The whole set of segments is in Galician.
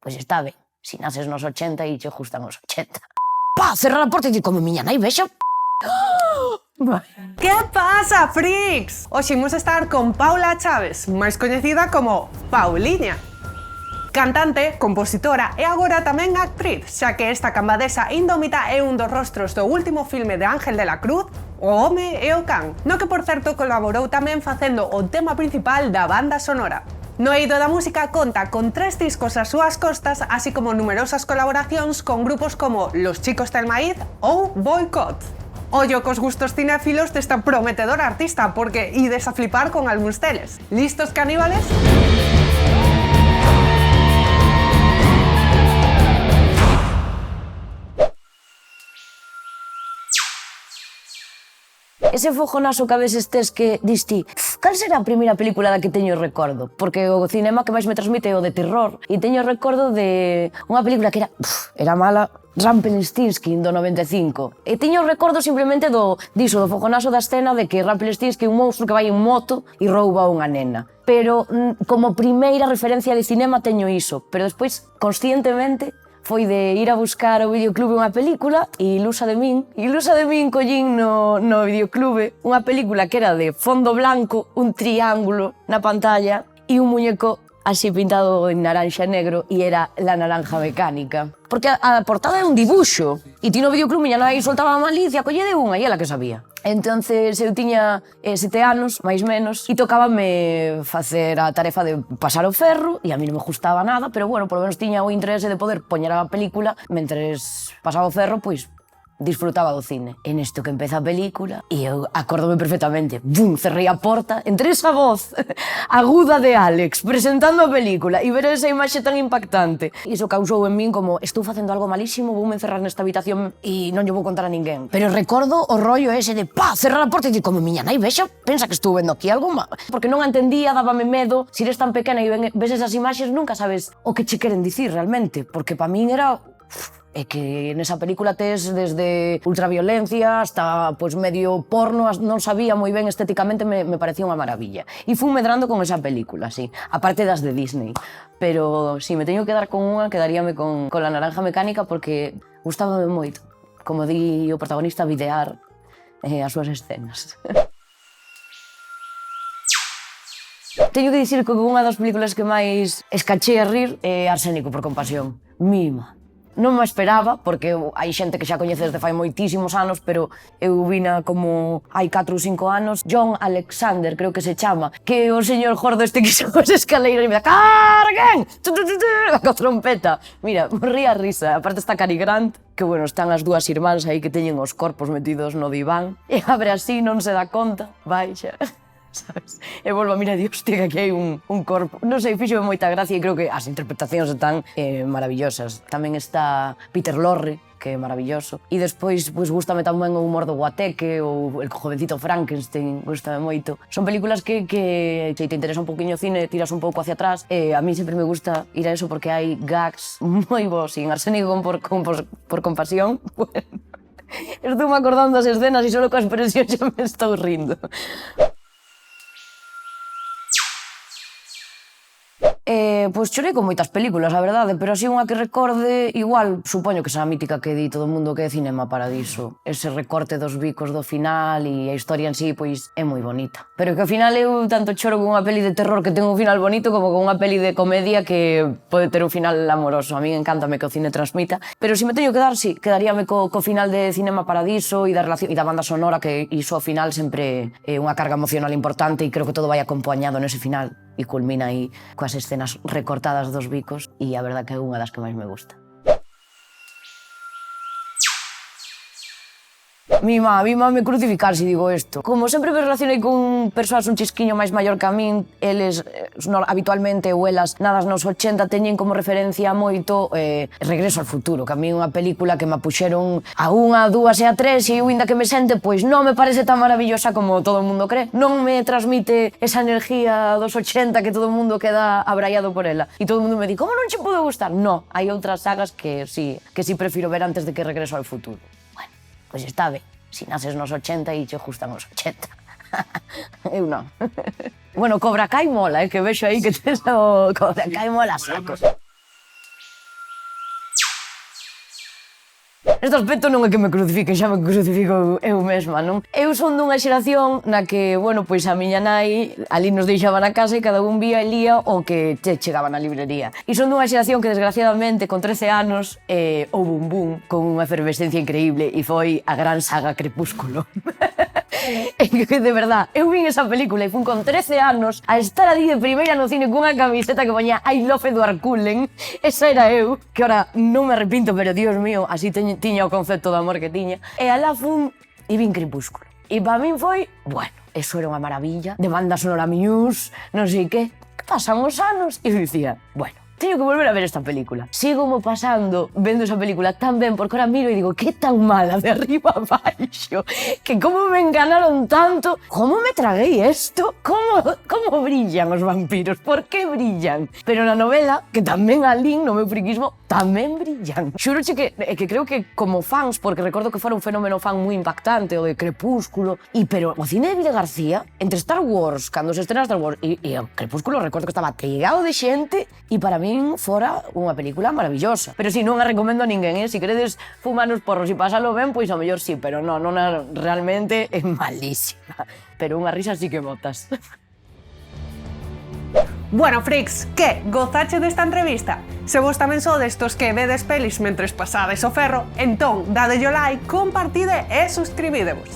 pois está ben. Si naces nos 80 e che gustan os 80. Pa, cerra a porta e di como miña nai, vexa. Que pasa, freaks? Hoxe imos estar con Paula Chaves, máis coñecida como Pauliña. Cantante, compositora e agora tamén actriz, xa que esta cambadesa indómita é un dos rostros do último filme de Ángel de la Cruz, O home e o can, no que por certo colaborou tamén facendo o tema principal da banda sonora. No eido da música conta con 3 discos ás súas costas, así como numerosas colaboracións con grupos como Los Chicos del Maíz ou Boicot. Ollo cos gustos cinéfilos desta prometedora artista, porque ides a flipar con algúns teles. Listos, caníbales? Ese fogonazo que a veces tes que diste, cal será a primeira película da que teño recordo? Porque o cinema que máis me transmite é o de terror. E teño recordo de unha película que era mala, Rumpelstiltskin, do 95. E teño recordo simplemente do fogonazo da escena de que Rumpelstiltskin é un monstro que vai en moto e rouba a unha nena. Pero como primeira referencia de cinema teño iso. Pero despois, conscientemente, foi de ir a buscar ao videoclube unha película e ilusa de min collín no videoclube unha película que era de fondo blanco, un triángulo na pantalla e un muñeco así pintado en naranxa e negro e era La Naranja Mecánica. Porque a portada é un dibuixo e ti no videoclube miña nai soltaba a malicia, collede unha e ela que sabía. Entonces eu tiña 7 anos, máis menos, e tocábame facer a tarefa de pasar o ferro, e a mí non me gustaba nada, pero bueno, por lo menos tiña o interese de poder poñer a película, mentres pasaba o ferro, pois disfrutaba do cine. En isto que empeza a película, e eu acórdome perfectamente, bum, cerrei a porta, entre esa voz aguda de Alex presentando a película e ver esa imaxe tan impactante. Iso causou en min como, estou facendo algo malísimo, voume encerrar nesta habitación e non lle vou contar a ninguén. Pero recordo o rollo ese de, cerrar a porta e dir como miña nai, vexa, pensa que estou vendo aquí algo mal. Porque non a entendía, dábame medo, se eres tan pequena e ves esas imaxes, nunca sabes o que che queren dicir realmente, porque pa min era... É que nesa película tes desde ultraviolencia hasta pois, medio porno, non sabía moi ben estéticamente, me parecía unha maravilla. E fui medrando con esa película, sí, aparte das de Disney. Pero si me teño que dar con unha, quedaríame con La Naranja Mecánica porque gustábame moito, como di o protagonista, videar as súas escenas. Teño que dicir que unha das películas que máis escaché a rir é Arsénico por compasión. Mima. Non me esperaba, porque hai xente que xa coñeces desde fai moitísimos anos, pero eu vina como hai 4 ou 5 anos. John Alexander, creo que se chama, que o señor gordo este que xa as escaleiras e me dá «Carguen!» coa trompeta. Mira, morría a risa. Aparte está Cary Grant, que bueno, están as dúas irmáns aí que teñen os corpos metidos no diván, e abre así, non se dá conta, baixa. Sabes? E volvo a mirar, Dios, que aquí hai un corpo. Non sei, fíxome moita gracia e creo que as interpretacións están maravillosas. Tamén está Peter Lorre, que é maravilloso. E despois, pois, gústame tamén o humor do Guateque ou El jovencito Frankenstein, gústame moito. Son películas que se te interesa un pouquiño o cine, tiras un pouco hacia atrás. A mí sempre me gusta ir a eso porque hai gags moi bons. E en Arsénico por compasión, bueno, estou me acordando das escenas e só coa expresión xa me estou rindo. Pois chorei con moitas películas, a verdade, pero así unha que recorde, igual, supoño que será a mítica que di todo o mundo que é Cinema Paradiso. Ese recorte dos bicos do final e a historia en sí, pois, é moi bonita. Pero que ao final eu tanto choro con unha peli de terror que ten un final bonito como con unha peli de comedia que pode ter un final amoroso. A mí encántame que o cine transmita, pero se me teño que dar, sí, quedaríame co final de Cinema Paradiso e da relación e da banda sonora, que iso ao final sempre é unha carga emocional importante e creo que todo vai acompañado nese final. E culmina aí coas escenas recortadas dos bicos e a verdad que é unha das que máis me gusta. Mi má me crucificar se digo isto. Como sempre me relacionei con persoas un chisquiño máis maior que a min, eles habitualmente ou elas nadas nos 80 teñen como referencia moito Regreso al futuro, que a mí é unha película que me puxeron a 1, a 2 e a 3 e eu inda que me sente, pois non me parece tan maravillosa como todo o mundo cree. Non me transmite esa energía dos 80 que todo o mundo queda abraiado por ela. E todo o mundo me di, como non che pode gustar? No, hai outras sagas que sí prefiro ver antes de que Regreso al futuro. Bueno, pois está ben. Si naces nos 80 e che gustan os 80. Eu non. Bueno, Cobra Kai mola, que vexo aí que tes o Cobra Kai mola saco. Neste aspecto non é que me crucifiquen, xa me crucifico eu mesma, non? Eu son dunha xeración na que, bueno, pois a miña nai ali nos deixaba na casa e cada un vía e lía o que chegaba na librería. E son dunha xeración que, desgraciadamente, con 13 anos, houve un boom con unha efervescencia increíble e foi a gran saga Crepúsculo. E que, de verdad, eu vin esa película e fun con 13 anos a estar ali de primeira no cine cunha camiseta que poñía I love Edward Cullen. Esa era eu, que ora non me arrepinto, pero, Dios mío, así tiña o concepto de amor que tiña. E alá fun e vin Crepúsculo. E para min foi, bueno, eso era unha maravilla, de banda sonora Muse, non sei que. Pasan os anos e eu dicía, bueno, teño que volver a ver esta película. Sigo mo pasando vendo esa película tan ben, porque ahora miro e digo, que tan mala de arriba a baixo, que como me enganaron tanto, como me traguei esto, como brillan os vampiros, por que brillan? Pero na novela, que tamén alín no meu friquismo, tamén brillan. Xuroche que creo que como fans, porque recordo que fora un fenómeno fan moi impactante, o de Crepúsculo, pero o cine de Vile García, entre Star Wars, cando se estrena Star Wars, e o Crepúsculo, recordo que estaba trigado de xente, e para min fora unha película maravillosa. Pero si, non a recomendo a ninguén, Se queredes fumar nos porros e pasalo ben, pois ao mellor sí, pero non realmente é malísima. Pero unha risa sí que botas. Bueno, freaks, que? Gozache desta entrevista? Se vos tamén sodes que vedes pelis mentres pasades o ferro, entón dadelle like, compartide e suscribidevos.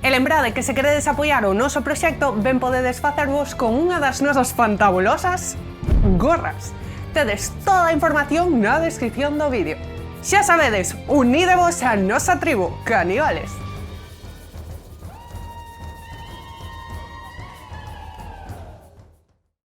E lembrade que se queredes apoiar o noso proxecto, ben podedes facervos con unha das nosas fantabulosas gorras. Tedes toda a información na descripción do vídeo. Xa sabedes, unídevos a nosa tribu, caníbales.